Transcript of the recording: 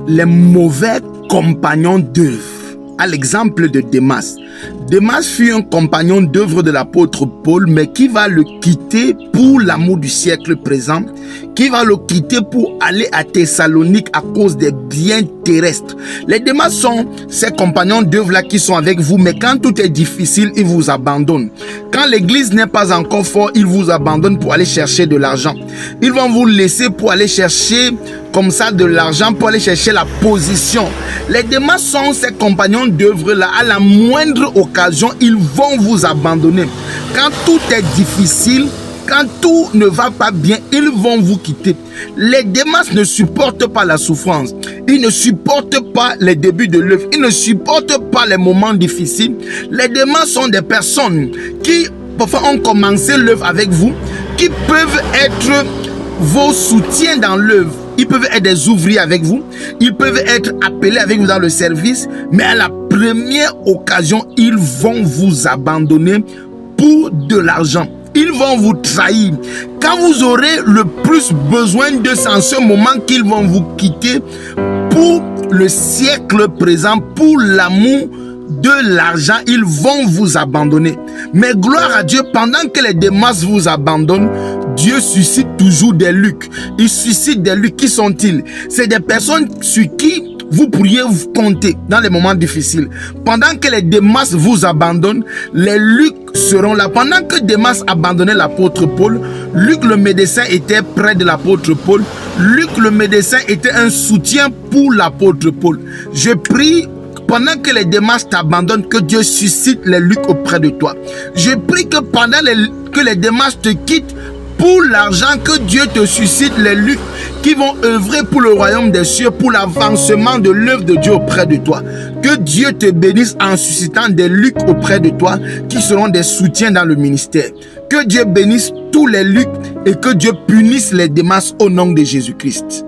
les mauvais compagnons d'œuvre. À l'exemple de Démas. Démas fut un compagnon d'œuvre de l'apôtre Paul, mais qui va le quitter pour l'amour du siècle présent, qui va le quitter pour aller à Thessalonique à cause des biens terrestres. Les Démas sont ces compagnons d'œuvre-là qui sont avec vous, mais quand tout est difficile, ils vous abandonnent. Quand l'église n'est pas encore forte, ils vous abandonnent pour aller chercher de l'argent. Ils vont vous laisser pour aller chercher comme ça de l'argent, pour aller chercher la position. Les Démas sont ces compagnons d'œuvre-là. À la moindre occasion, ils vont vous abandonner. Quand tout est difficile, quand tout ne va pas bien, ils vont vous quitter. Les Démas ne supportent pas la souffrance. Ils ne supportent pas les débuts de l'œuvre. Ils ne supportent pas les moments difficiles. Les Démas sont des personnes qui parfois ont commencé l'œuvre avec vous, qui peuvent être vos soutiens dans l'œuvre. Ils peuvent être des ouvriers avec vous. Ils peuvent être appelés avec vous dans le service. Mais à la première occasion, ils vont vous abandonner pour de l'argent. Ils vont vous trahir. Quand vous aurez le plus besoin d'eux, c'est en ce moment qu'ils vont vous quitter pour le siècle présent, pour l'amour de l'argent. Ils vont vous abandonner. Mais gloire à Dieu, pendant que les Démas vous abandonnent, Dieu suscite toujours des Lucs. Il suscite des Lucs. Qui sont-ils? C'est des personnes sur qui vous pourriez vous compter dans les moments difficiles. Pendant que les Démas vous abandonnent, les Lucs seront là. Pendant que Démas abandonnait l'apôtre Paul, Luc le médecin était près de l'apôtre Paul. Luc le médecin était un soutien pour l'apôtre Paul. Je prie, pendant que les Démas t'abandonnent, que Dieu suscite les Lucs auprès de toi. Je prie que pendant que les Démas te quittent, pour l'argent, que Dieu te suscite les Lucs qui vont œuvrer pour le royaume des cieux, pour l'avancement de l'œuvre de Dieu auprès de toi. Que Dieu te bénisse en suscitant des Lucs auprès de toi qui seront des soutiens dans le ministère. Que Dieu bénisse tous les Lucs et que Dieu punisse les Démas au nom de Jésus-Christ.